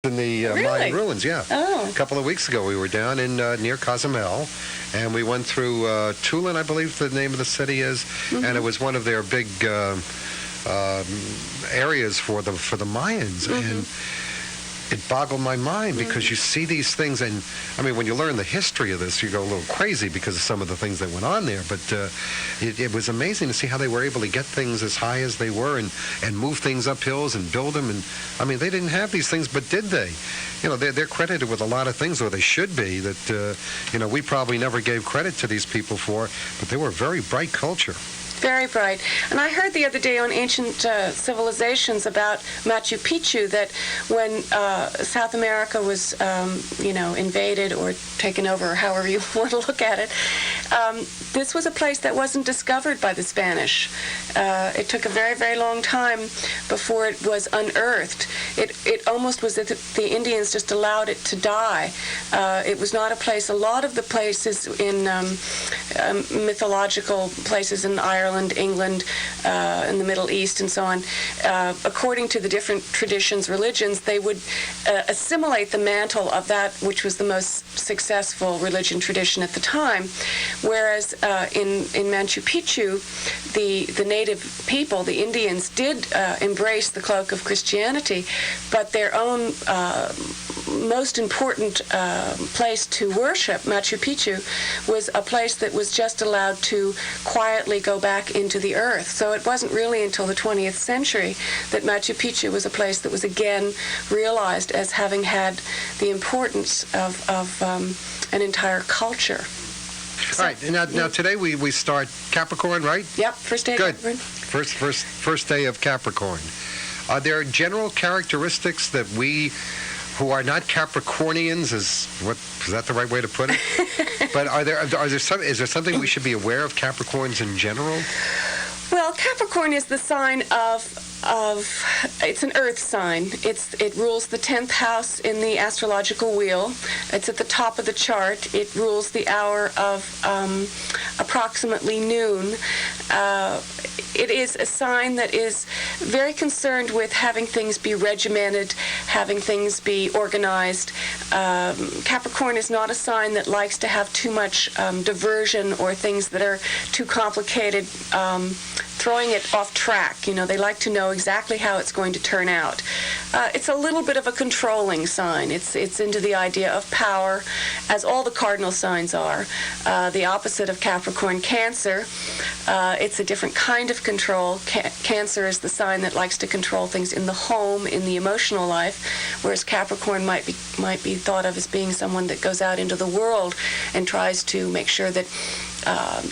in the Really? Mayan ruins, yeah. Oh. A couple of weeks ago we were down in near Cozumel, and we went through Tulin, I believe the name of the city is, and it was one of their big areas for the Mayans, and it boggled my mind because you see these things, and I mean, when you learn the history of this, you go a little crazy because of some of the things that went on there. But it was amazing to see how they were able to get things as high as they were and move things up hills and build them. And I mean, they didn't have these things, but did they? You know, they're credited with a lot of things, or they should be, that, you know, we probably never gave credit to these people for, but they were a very bright culture. Very bright. And I heard the other day on Ancient Civilizations about Machu Picchu that when South America was, invaded or taken over, or however you want to look at it, this was a place that wasn't discovered by the Spanish. It took a very, very long time before it was unearthed. It almost was that the Indians just allowed it to die. It was not a place. A lot of the places in mythological places in Ireland, England, in the Middle East, and so on, according to the different traditions, religions, they would assimilate the mantle of that which was the most successful religion tradition at the time. Whereas in Machu Picchu, the native people, the Indians, did embrace the cloak of Christianity, but their own most important place to worship, Machu Picchu, was a place that was just allowed to quietly go back into the earth. So it wasn't really until the 20th century that Machu Picchu was a place that was again realized as having had the importance of an entire culture. All right. Now today we start Capricorn, right? Yep. First day of Good. Capricorn. First day of Capricorn. Are there general characteristics that we who are not Capricornians, is that the right way to put it? But is there something we should be aware of Capricorns in general? Well, Capricorn is the sign of it's an earth sign. It rules the 10th house in the astrological wheel. It's at the top of the chart. It rules the hour of approximately noon. It is a sign that is very concerned with having things be regimented, having things be organized. Capricorn is not a sign that likes to have too much diversion or things that are too complicated, throwing it off track. You know, they like to know exactly how it's going to turn out. It's a little bit of a controlling sign. It's into the idea of power, as all the cardinal signs are. The opposite of Capricorn, Cancer. It's a different kind of control. Cancer is the sign that likes to control things in the home, in the emotional life, whereas Capricorn might be thought of as being someone that goes out into the world and tries to make sure that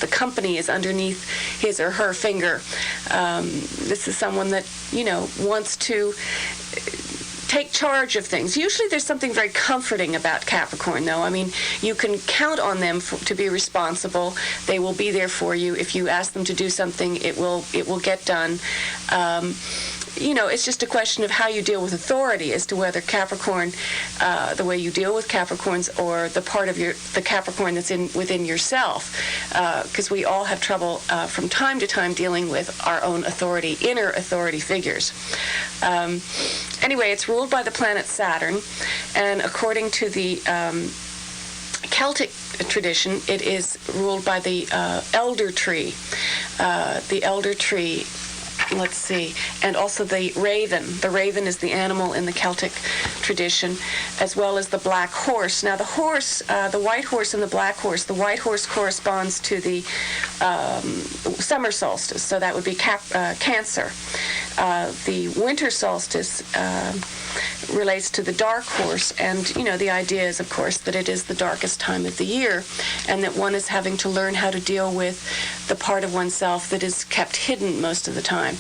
the company is underneath his or her finger. This is someone that, wants to take charge of things. Usually there's something very comforting about Capricorn, though. I mean, you can count on them to be responsible. They will be there for you. If you ask them to do something, it will get done. It's just a question of how you deal with authority as to whether Capricorn, the way you deal with Capricorns, or the part of the Capricorn that's within yourself, because we all have trouble from time to time dealing with our own authority, inner authority figures. Anyway, it's ruled by the planet Saturn, and according to the Celtic tradition, it is ruled by the elder tree. The elder tree. Let's see, and also the raven. The raven is the animal in the Celtic tradition, as well as the black horse. Now, the horse, the white horse and the black horse, the white horse corresponds to the summer solstice, so that would be Cancer. The winter solstice relates to the dark horse, and the idea is, of course, that it is the darkest time of the year, and that one is having to learn how to deal with the part of oneself that is kept hidden most of the time.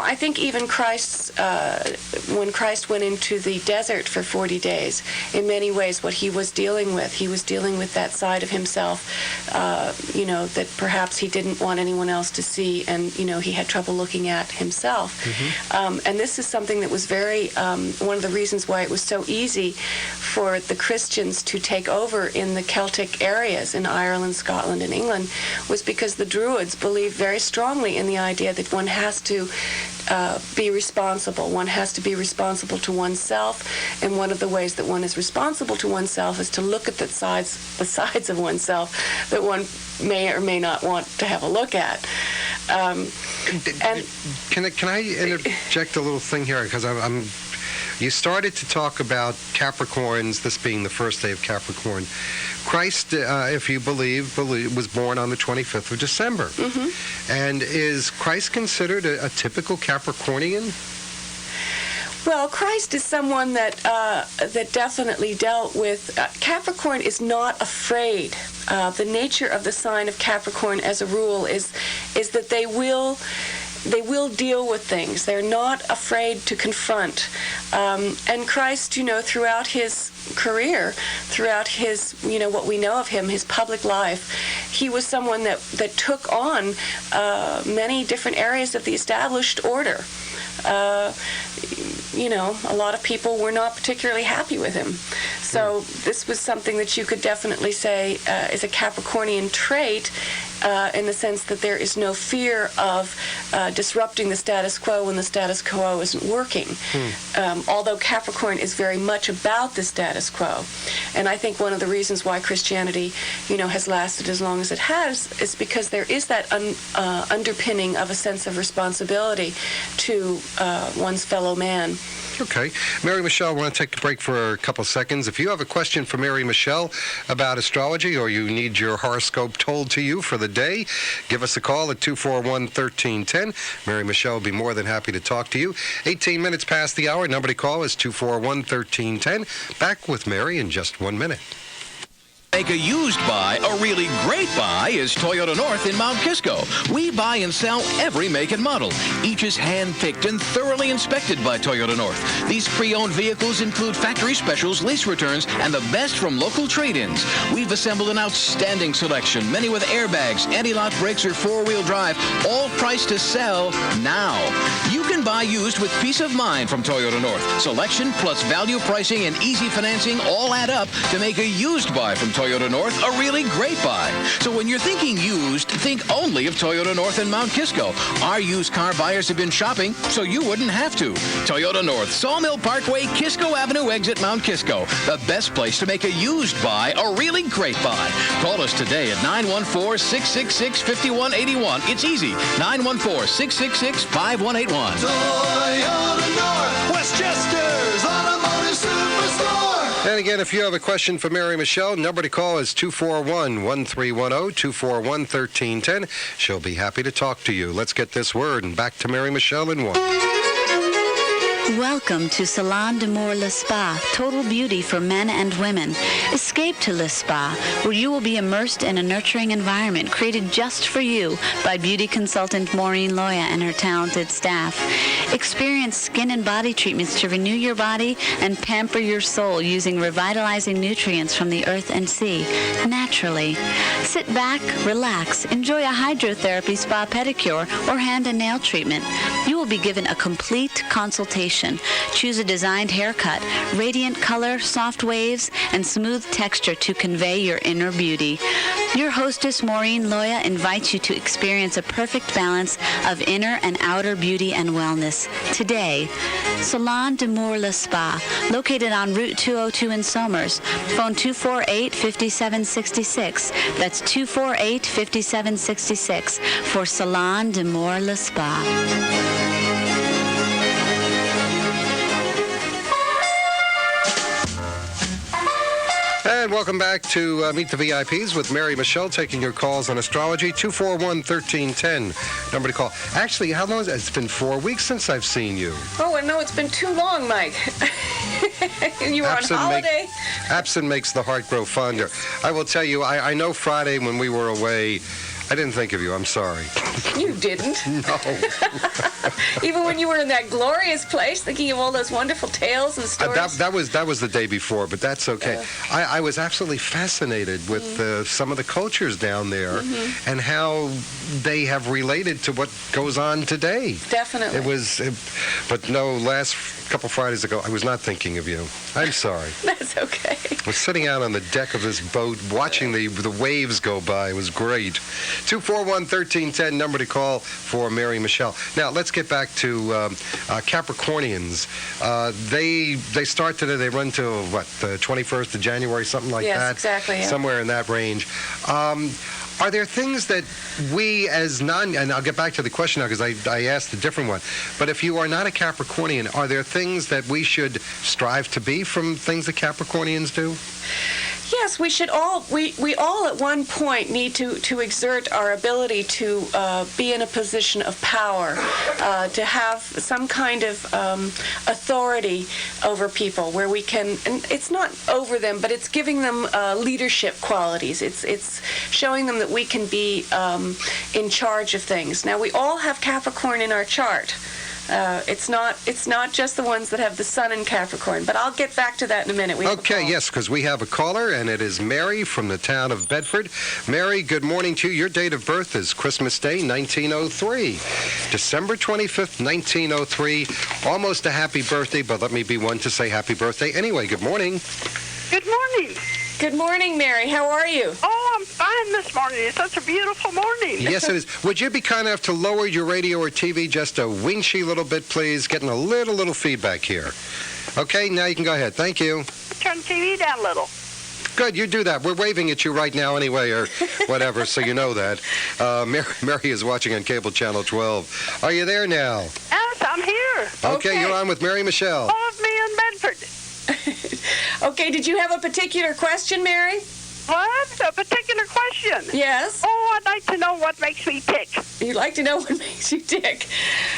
I think even when Christ went into the desert for 40 days, in many ways what he was dealing with that side of himself, that perhaps he didn't want anyone else to see, and, he had trouble looking at himself. Mm-hmm. And this is something that was very, one of the reasons why it was so easy for the Christians to take over in the Celtic areas in Ireland, Scotland, and England, was because the Druids believed very strongly in the idea that one has to be responsible. One has to be responsible to oneself, and one of the ways that one is responsible to oneself is to look at the sides of oneself that one may or may not want to have a look at. And Can I interject a little thing here? Because you started to talk about Capricorns, this being the first day of Capricorn. Christ, if you believe, was born on the 25th of December. Mm-hmm. And is Christ considered a typical Capricornian? Well, Christ is someone that definitely dealt with. Capricorn is not afraid. The nature of the sign of Capricorn, as a rule, is that they will deal with things. They're not afraid to confront. And Christ, throughout his career, throughout his, what we know of him, his public life, he was someone that took on many different areas of the established order. A lot of people were not particularly happy with him. So this was something that you could definitely say is a Capricornian trait, in the sense that there is no fear of disrupting the status quo when the status quo isn't working. Although Capricorn is very much about the status quo. And I think one of the reasons why Christianity, has lasted as long as it has is because there is that underpinning of a sense of responsibility to one's fellow man. Okay. Mary Michele, I want to take a break for a couple seconds. If you have a question for Mary Michele about astrology, or you need your horoscope told to you for the day, give us a call at 241-1310. Mary Michele will be more than happy to talk to you. 18 minutes past the hour. Number to call is 241-1310. Back with Mary in just 1 minute. Make a used buy a really great buy is Toyota North in Mount Kisco. We buy and sell every make and model. Each is hand-picked and thoroughly inspected by Toyota North. These pre-owned vehicles include factory specials, lease returns, and the best from local trade-ins. We've assembled an outstanding selection, many with airbags, anti-lock brakes, or four-wheel drive, all priced to sell now. You can buy used with peace of mind from Toyota North. Selection plus value pricing and easy financing all add up to make a used buy from Toyota North a really great buy. So when you're thinking used, think only of Toyota North in Mount Kisco. Our used car buyers have been shopping, so you wouldn't have to. Toyota North, Sawmill Parkway, Kisco Avenue exit, Mount Kisco. The best place to make a used buy a really great buy. Call us today at 914-666-5181. It's easy. 914-666-5181. Toyota North, Westchester's Automotive Superstore. And again, if you have a question for Mary Michele, number to call is 241-1310, 241-1310. She'll be happy to talk to you. Let's get this word, and back to Mary Michele in 1. Welcome to Salon d'Amour Le Spa, total beauty for men and women. Escape to Le Spa, where you will be immersed in a nurturing environment created just for you by beauty consultant Maureen Loya and her talented staff. Experience skin and body treatments to renew your body and pamper your soul using revitalizing nutrients from the earth and sea, naturally. Sit back, relax, enjoy a hydrotherapy spa pedicure or hand and nail treatment. You will be given a complete consultation. Choose a designed haircut, radiant color, soft waves, and smooth texture to convey your inner beauty. Your hostess, Maureen Loya, invites you to experience a perfect balance of inner and outer beauty and wellness. Today, Salon d'Amour Le Spa, located on Route 202 in Somers. Phone 248-5766. That's 248-5766 for Salon d'Amour Le Spa. And welcome back to Meet the VIPs with Mary Michele, taking your calls on astrology, 241-1310. Number to call. Actually, how long is it? It's been 4 weeks since I've seen you. Oh, no, it's been too long, Mike. You were on holiday. Absent makes the heart grow fonder. I will tell you, I know Friday when we were away, I didn't think of you. I'm sorry. You didn't. No. Even when you were in that glorious place, thinking of all those wonderful tales and stories. That was the day before, but that's okay. I was absolutely fascinated with some of the cultures down there and how they have related to what goes on today. Definitely. But no, last couple Fridays ago, I was not thinking of you. I'm sorry. That's okay. I was sitting out on the deck of this boat watching the waves go by. It was great. 241-1310, number to call for Mary Michele. Now, let's get back to Capricornians. They start today. They run till, what, the 21st of January, something like that? Yes, exactly. Yeah. Somewhere in that range. Are there things that we as and I'll get back to the question now because I asked a different one, but if you are not a Capricornian, are there things that we should strive to be from things that Capricornians do? Yes, we should all, we all at one point need to exert our ability to be in a position of power, to have some kind of authority over people where we can, and it's not over them, but it's giving them leadership qualities. It's showing them that we can be in charge of things. Now, we all have Capricorn in our chart. It's not just the ones that have the sun in Capricorn, but I'll get back to that in a minute. Okay, yes, because we have a caller, and it is Mary from the town of Bedford. Mary, good morning to you. Your date of birth is Christmas Day, 1903. December 25th, 1903. Almost a happy birthday, but let me be one to say happy birthday anyway. Good morning. Good morning. Good morning, Mary. How are you? Oh, I'm fine this morning. It's such a beautiful morning. Yes, it is. Would you be kind enough to lower your radio or TV just a winchy little bit, please? Getting a little feedback here. Okay, now you can go ahead. Thank you. Turn the TV down a little. Good, you do that. We're waving at you right now anyway, or whatever, so you know that. Mary is watching on cable channel 12. Are you there now? Yes, I'm here. Okay, you're on with Mary Michele. All of me in Bedford. Okay, did you have a particular question, Mary? What? A particular question? Yes. Oh, I'd like to know what makes me tick. You'd like to know what makes you tick.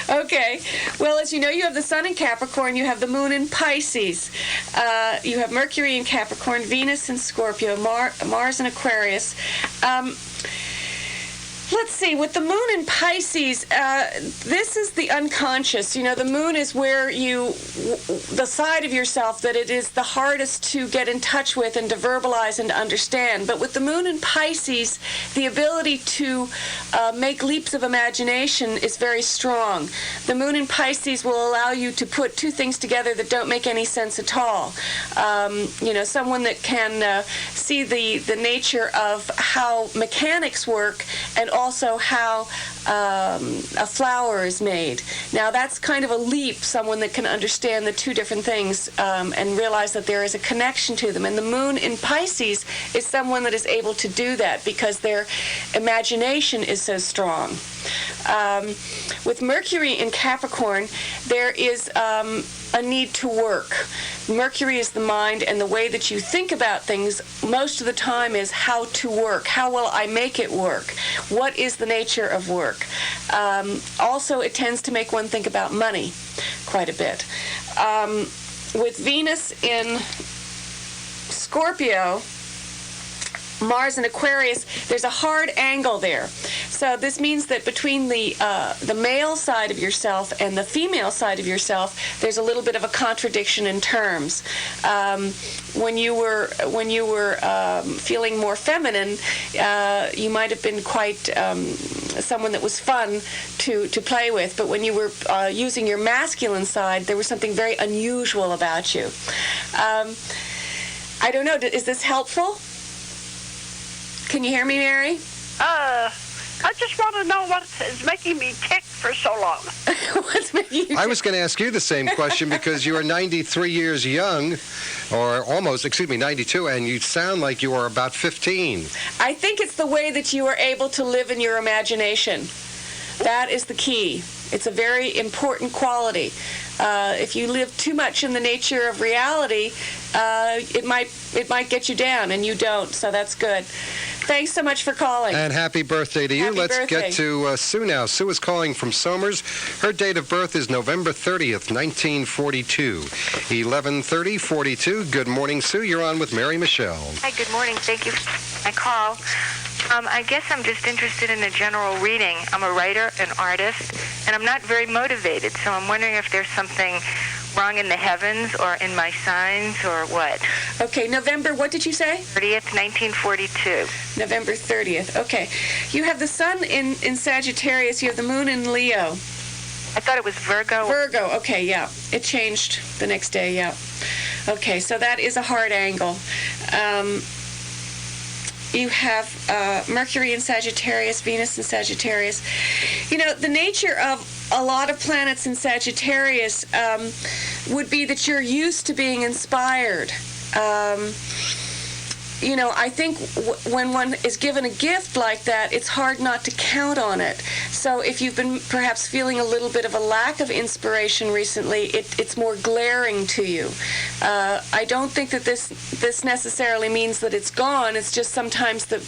Okay. Well, as you know, you have the sun in Capricorn, you have the moon in Pisces, you have Mercury in Capricorn, Venus in Scorpio, Mars in Aquarius. Let's see, with the moon in Pisces, this is the unconscious. You know, the moon is where the side of yourself that it is the hardest to get in touch with and to verbalize and to understand. But with the moon in Pisces, the ability to make leaps of imagination is very strong. The moon in Pisces will allow you to put two things together that don't make any sense at all. You know, someone that can see the nature of how mechanics work and also how a flower is made. Now, that's kind of a leap, someone that can understand the two different things and realize that there is a connection to them. And the moon in Pisces is someone that is able to do that because their imagination is so strong. With Mercury in Capricorn, there is a need to work. Mercury is the mind, and the way that you think about things most of the time is how to work. How will I make it work? What is the nature of work? Also, it tends to make one think about money quite a bit. With Venus in Scorpio, Mars and Aquarius, there's a hard angle there. So this means that between the male side of yourself and the female side of yourself, there's a little bit of a contradiction in terms. When you were feeling more feminine, you might have been quite someone that was fun to play with. But when you were using your masculine side, there was something very unusual about you. I don't know. Is this helpful? Can you hear me, Mary? I just want to know what is making me tick for so long. What's making you I was going to ask you the same question because you are 93 years young, or almost, 92, and you sound like you are about 15. I think it's the way that you are able to live in your imagination. That is the key. It's a very important quality. If you live too much in the nature of reality, it might get you down, and you don't, so that's good. Thanks so much for calling. And happy birthday to you. Happy Let's birthday. get to Sue now. Sue is calling from Somers. Her date of birth is November 30th, 1942. 11:30:42. Good morning, Sue. You're on with Mary Michele. Hi, good morning. Thank you for my call. I guess I'm just interested in a general reading. I'm a writer, an artist, and I'm not very motivated, so I'm wondering if there's something wrong in the heavens or in my signs or what. Okay, November, what did you say? 30th, 1942. November 30th. Okay. You have the sun in Sagittarius. You have the moon in Leo. I thought it was Virgo. Virgo. Okay, yeah. It changed the next day, yeah. Okay, so that is a hard angle. you have Mercury in Sagittarius, Venus in Sagittarius. You know, the nature of a lot of planets in Sagittarius would be that you're used to being inspired. You know, I think when one is given a gift like that, it's hard not to count on it. So if you've been perhaps feeling a little bit of a lack of inspiration recently, it's more glaring to you. I don't think that this necessarily means that it's gone. It's just sometimes that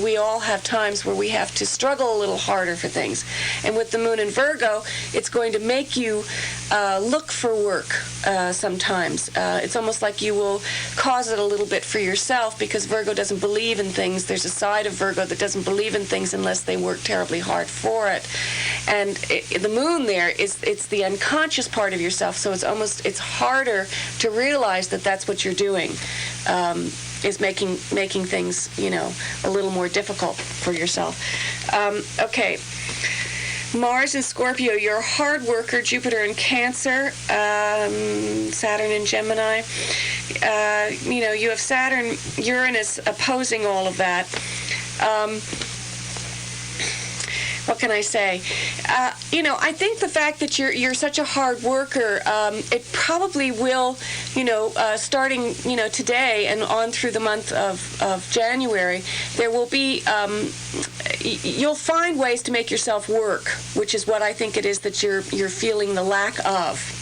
we all have times where we have to struggle a little harder for things. And with the moon in Virgo, it's going to make you look for work sometimes. It's almost like you will cause it a little bit for yourself, because Virgo doesn't believe in things. There's a side of Virgo that doesn't believe in things unless they work terribly hard for it. And the moon there it's the unconscious part of yourself, so it's harder to realize that that's what you're doing, is making things, you know, a little more difficult for yourself. Okay. Mars in Scorpio, you're a hard worker. Jupiter in Cancer, Saturn in Gemini. You know, you have Saturn, Uranus opposing all of that. What can I say? You know, I think the fact that you're such a hard worker, it probably will, you know, starting, you know, today and on through the month of January, there will be, you'll find ways to make yourself work, which is what I think it is that you're feeling the lack of.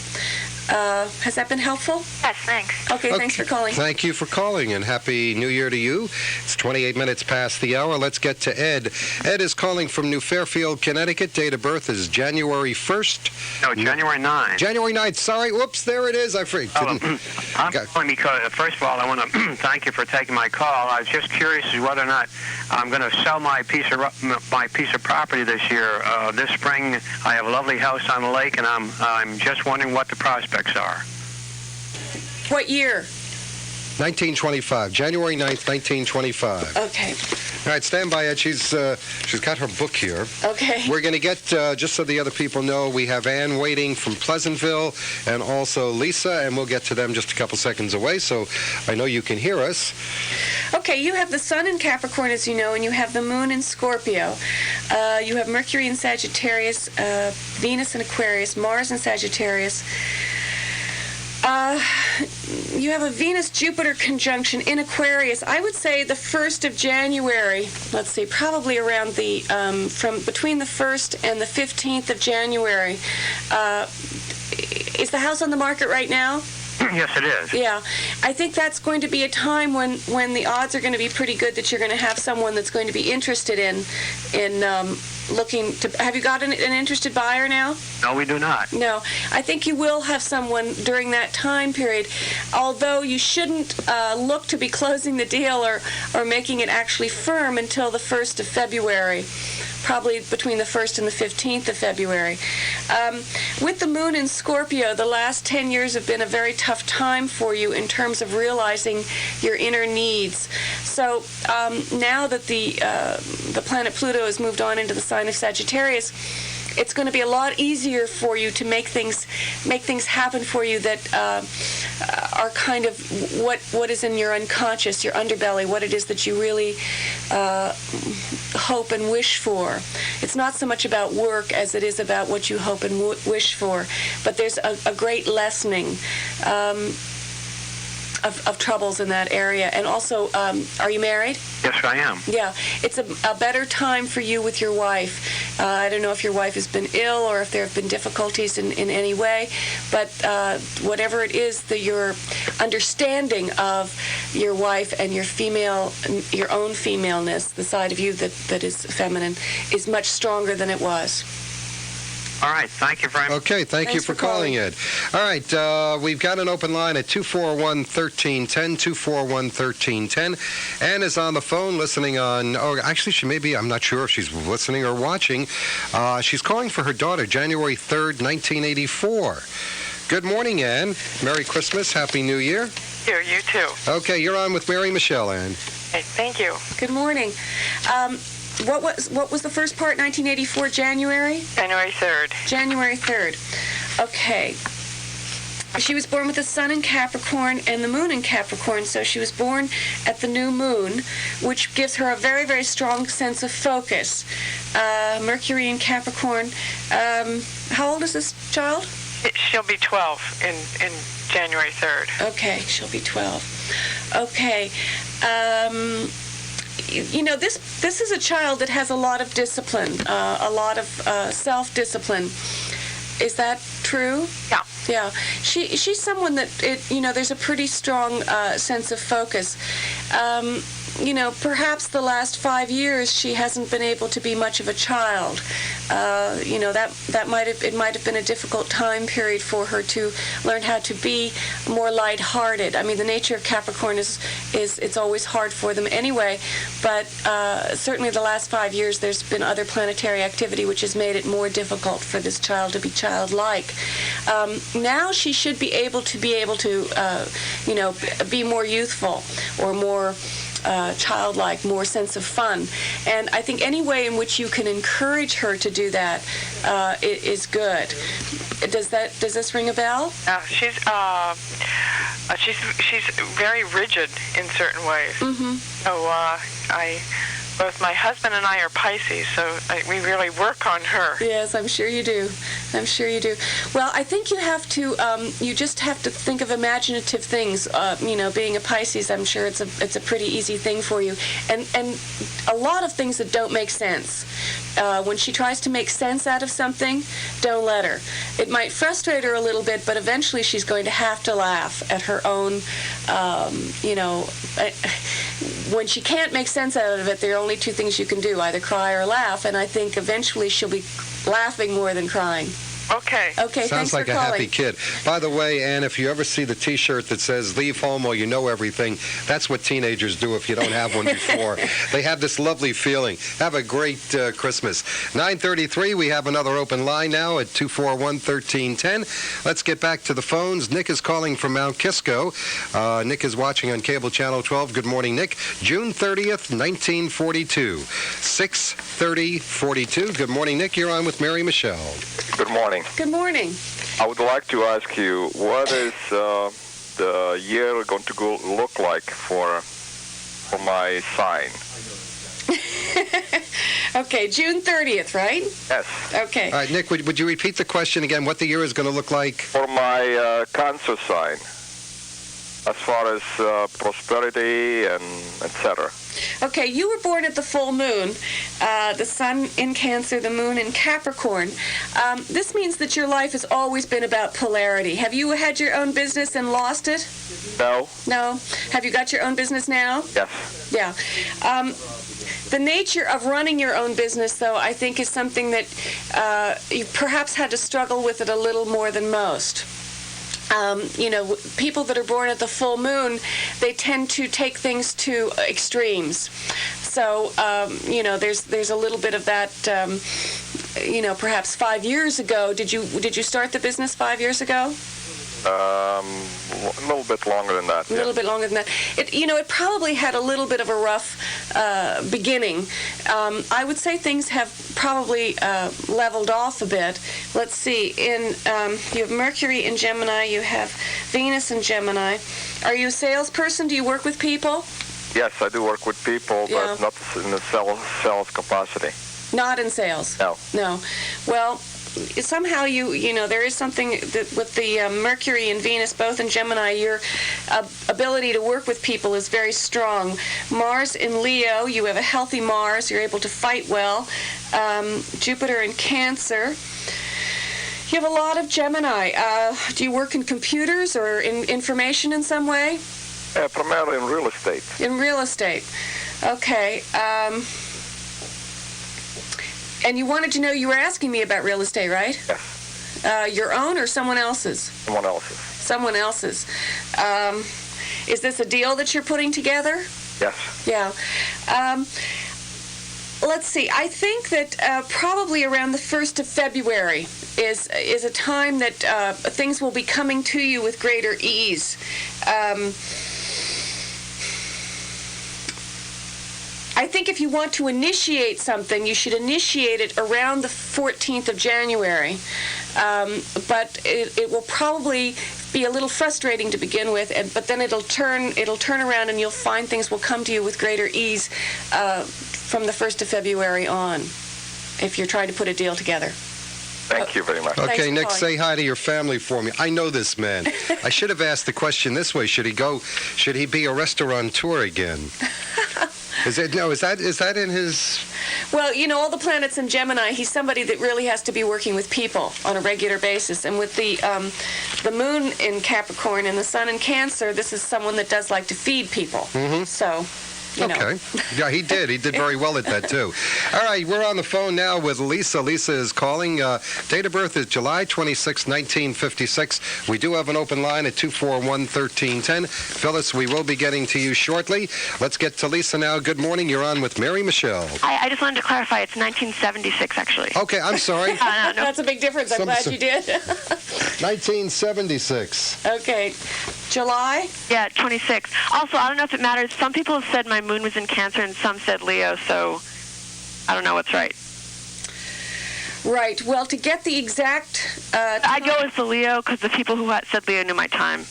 Has that been helpful? Yes, thanks. Okay, thanks for calling. Thank you for calling, and Happy New Year to you. It's 28 minutes past the hour. Let's get to Ed. Ed is calling from New Fairfield, Connecticut. Date of birth is January 1st. No, January 9th. January 9th. Sorry. Whoops, there it is. I freaked. I'm calling because, first of all, I want to thank you for taking my call. I was just curious as whether or not I'm going to sell my piece of property this year. This spring, I have a lovely house on the lake, and I'm just wondering what the prospects are. What year? 1925. January 9th, 1925. Okay. All right, stand by, Ed. She's got her book here. Okay. We're going to get, just so the other people know, we have Ann waiting from Pleasantville and also Lisa, and we'll get to them just a couple seconds away, so I know you can hear us. Okay, you have the sun in Capricorn, as you know, and you have the moon in Scorpio. You have Mercury in Sagittarius, Venus in Aquarius, Mars in Sagittarius. You have a Venus-Jupiter conjunction in Aquarius. I would say the 1st of January, let's see, probably around the, from between the 1st and the 15th of January. Is the house on the market right now? Yes, it is. Yeah. I think that's going to be a time when the odds are going to be pretty good that you're going to have someone that's going to be interested in looking to... Have you got an interested buyer now? No, we do not. No. I think you will have someone during that time period, although you shouldn't look to be closing the deal or making it actually firm until the 1st of February. Probably between the 1st and the 15th of February. With the moon in Scorpio, the last 10 years have been a very tough time for you in terms of realizing your inner needs. So now that the planet Pluto has moved on into the sign of Sagittarius, it's going to be a lot easier for you to make things happen for you that are kind of what is in your unconscious, your underbelly, what it is that you really hope and wish for. It's not so much about work as it is about what you hope and wish for. But there's a great lessening of troubles in that area. And also, are you married? Yes, I am. Yeah, it's a better time for you with your wife. I don't know if your wife has been ill or if there have been difficulties in any way, but whatever it is, that your understanding of your wife and your own femaleness, the side of you that is feminine, is much stronger than it was. All right. Thank you very much. Okay. Thank you for calling, Ed. All right. We've got an open line at 241-1310, 241-1310. Ann is on the phone listening on, actually, she may be, I'm not sure if she's listening or watching. She's calling for her daughter, January 3rd, 1984. Good morning, Ann. Merry Christmas. Happy New Year. You too. Okay. You're on with Mary Michele, Ann. Hey, thank you. Good morning. What was the first part? 1984, January? January 3rd. January 3rd. Okay. She was born with the sun in Capricorn and the moon in Capricorn, so she was born at the new moon, which gives her a very, very strong sense of focus. Mercury in Capricorn. How old is this child? She'll be 12 in January 3rd. Okay, she'll be 12. Okay. This is a child that has a lot of discipline, a lot of self-discipline. Is that true? Yeah. Yeah. She's someone that, there's a pretty strong sense of focus. Perhaps the last 5 years she hasn't been able to be much of a child. That might have been a difficult time period for her to learn how to be more lighthearted. I mean, the nature of Capricorn is it's always hard for them anyway, but certainly the last 5 years there's been other planetary activity which has made it more difficult for this child to be childlike. Now she should be able to be more youthful or more childlike, more sense of fun. And I think any way in which you can encourage her to do that is good. Does this ring a bell? She's very rigid in certain ways. Mm-hmm. So both my husband and I are Pisces, so we really work on her. Yes, I'm sure you do. I'm sure you do. Well, I think you have to. You just have to think of imaginative things. Being a Pisces, I'm sure it's a pretty easy thing for you. And a lot of things that don't make sense. When she tries to make sense out of something, don't let her. It might frustrate her a little bit, but eventually she's going to have to laugh at her own. When she can't make sense out of it, there are only two things you can do, either cry or laugh, and I think eventually she'll be laughing more than crying. Okay. Okay, Sounds thanks like for a calling. happy kid. By the way, Ann, if you ever see the T-shirt that says "Leave home or you know everything," that's what teenagers do if you don't have one before. They have this lovely feeling. Have a great Christmas. 9:33. We have another open line now at 241-1310. Let's get back to the phones. Nick is calling from Mount Kisco. Nick is watching on cable channel 12. Good morning, Nick. June 30th, 1942. 6:30:42. Good morning, Nick. You're on with Mary Michele. Good morning. Good morning. I would like to ask you, what is the year going to look like for my sign? Okay, June 30th, right? Yes. Okay. All right, Nick, would you repeat the question again, what the year is going to look like? For my Cancer sign, as far as prosperity and etc. Okay, you were born at the full moon, the sun in Cancer, the moon in Capricorn. This means that your life has always been about polarity. Have you had your own business and lost it? No. No? Have you got your own business now? Yes. Yeah. The nature of running your own business, though, I think is something that you perhaps had to struggle with it a little more than most. People that are born at the full moon, they tend to take things to extremes. So, there's a little bit of that. Perhaps 5 years ago, did you start the business 5 years ago? A little bit longer than that. A little bit longer than that. It probably had a little bit of a rough beginning. I would say things have probably leveled off a bit. Let's see. You have Mercury in Gemini. You have Venus in Gemini. Are you a salesperson? Do you work with people? Yes, I do work with people, but not in the sales capacity. Not in sales? No. Well, somehow there is something that with the Mercury and Venus both in Gemini, your ability to work with people is very strong. Mars in Leo, you have a healthy Mars, you're able to fight well. Jupiter in Cancer. You have a lot of Gemini. Do you work in computers or in information in some way? Primarily in real estate. In real estate. Okay. And you wanted to know, you were asking me about real estate, right? Yes. Your own or someone else's? Someone else's. Someone else's. Is this a deal that you're putting together? Yes. Yeah. Let's see. I think that probably around the 1st of February is a time that things will be coming to you with greater ease. I think if you want to initiate something, you should initiate it around the 14th of January. but it will probably be a little frustrating to begin with, but then it'll turn around, and you'll find things will come to you with greater ease from the 1st of February on, if you're trying to put a deal together. Thank you very much. Okay, Nick, calling. say hi to your family for me. I know this man. I should have asked the question this way. Should he be a restaurateur again? Is that in his... Well, all the planets in Gemini, he's somebody that really has to be working with people on a regular basis. And with the moon in Capricorn and the sun in Cancer, this is someone that does like to feed people. Mm-hmm. So... Okay. Yeah, he did. He did very well at that, too. All right, we're on the phone now with Lisa. Lisa is calling. Date of birth is July 26, 1956. We do have an open line at 241-1310. Phyllis, we will be getting to you shortly. Let's get to Lisa now. Good morning. You're on with Mary Michele. I just wanted to clarify. It's 1976, actually. Okay, I'm sorry. No. That's a big difference. I'm glad you did. 1976. Okay. July? Yeah, 26. Also, I don't know if it matters. Some people have said my moon was in Cancer, and some said Leo, so I don't know what's right. Right. Well, to get the exact... I'd go with the Leo, because the people who said Leo knew my time.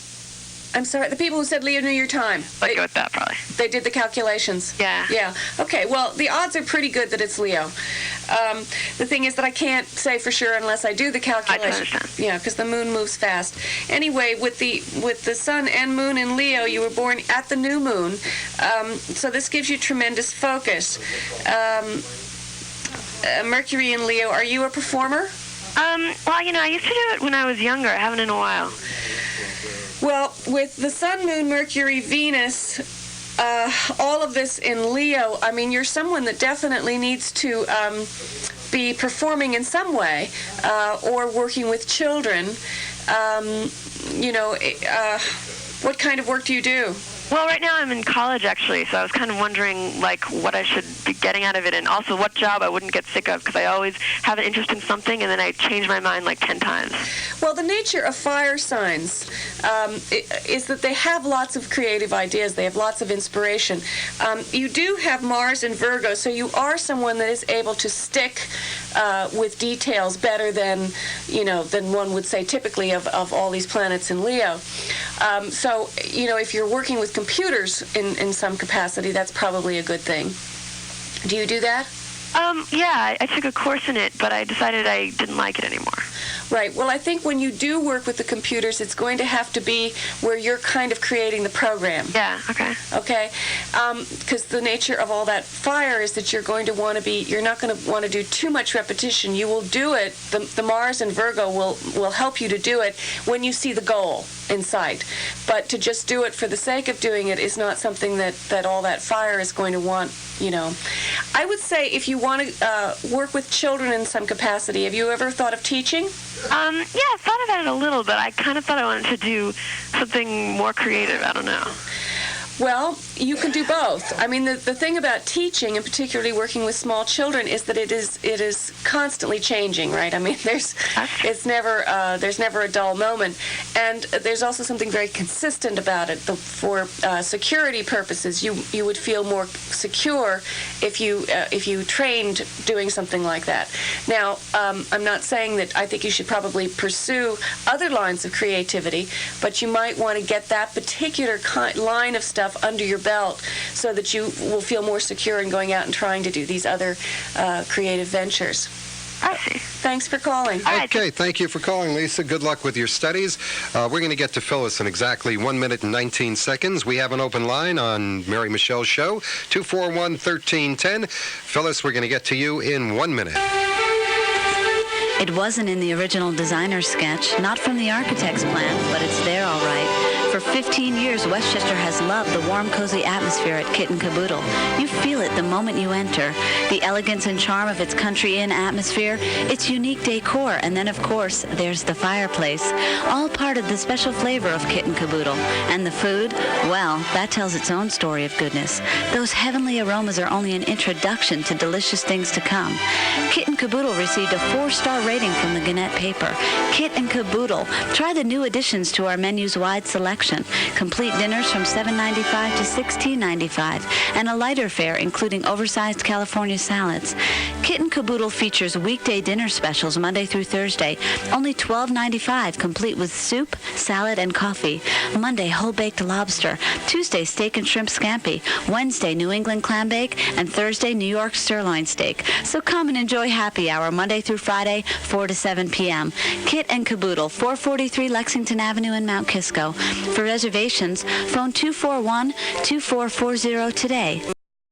I'm sorry, the people who said Leo knew your time. I'd go with that, probably. They did the calculations? Yeah. Yeah. Okay, well, the odds are pretty good that it's Leo. The thing is that I can't say for sure unless I do the calculation. I understand. Yeah, because the moon moves fast. Anyway, with the sun and moon in Leo, you were born at the new moon, so this gives you tremendous focus. Mercury in Leo, are you a performer? Well, I used to do it when I was younger. I haven't in a while. Well, with the Sun, Moon, Mercury, Venus, all of this in Leo, I mean, you're someone that definitely needs to be performing in some way or working with children. What kind of work do you do? Well, right now I'm in college, actually, so I was kind of wondering, what I should be getting out of it, and also what job I wouldn't get sick of, because I always have an interest in something, and then I change my mind 10 times. Well, the nature of fire signs is that they have lots of creative ideas. They have lots of inspiration. You do have Mars in Virgo, so you are someone that is able to stick with details better than one would say typically of all these planets in Leo. So, if you're working with computers in some capacity, that's probably a good thing. Do you do that? Yeah, I took a course in it, but I decided I didn't like it anymore. Right. Well, I think when you do work with the computers, it's going to have to be where you're kind of creating the program. Yeah, okay. Okay? Because the nature of all that fire is that you're not going to want to do too much repetition. You will do it, the Mars and Virgo will help you to do it when you see the goal in sight. But to just do it for the sake of doing it is not something that all that fire is going to want, I would say if you want to work with children in some capacity, have you ever thought of teaching? Yeah, I've thought about it a little, but I kind of thought I wanted to do something more creative. I don't know. Well, you can do both. I mean, the thing about teaching, and particularly working with small children, is that it is constantly changing, right? I mean, there's never a dull moment, and there's also something very consistent about it. For security purposes, you would feel more secure if you trained doing something like that. Now, I'm not saying that I think you should probably pursue other lines of creativity, but you might want to get that particular line of stuff under your belt so that you will feel more secure in going out and trying to do these other creative ventures. I see. Thanks for calling. Okay, thank you for calling, Lisa. Good luck with your studies. We're going to get to Phyllis in exactly 1 minute and 19 seconds. We have an open line on Mary Michele's show, 241-1310. Phyllis, we're going to get to you in 1 minute. It wasn't in the original designer's sketch, not from the architect's plan, but it's there all right. For 15 years, Westchester has loved the warm, cozy atmosphere at Kit and Caboodle. You feel it the moment you enter. The elegance and charm of its country inn atmosphere, its unique decor, and then, of course, there's the fireplace. All part of the special flavor of Kit and Caboodle. And the food? Well, that tells its own story of goodness. Those heavenly aromas are only an introduction to delicious things to come. Kit and Caboodle received a 4-star rating from the Gannett paper. Kit and Caboodle. Try the new additions to our menu's wide selection. selection. Complete dinners from $7.95 to $16.95, and a lighter fare including oversized California salads. Kit and Caboodle features weekday dinner specials Monday through Thursday, only $12.95, complete with soup, salad, and coffee. Monday, whole-baked lobster. Tuesday, steak and shrimp scampi. Wednesday, New England clam bake. And Thursday, New York sirloin steak. So come and enjoy happy hour Monday through Friday, 4 to 7 p.m. Kit and Caboodle, 443 Lexington Avenue in Mount Kisco. For reservations, phone 241-2440 today.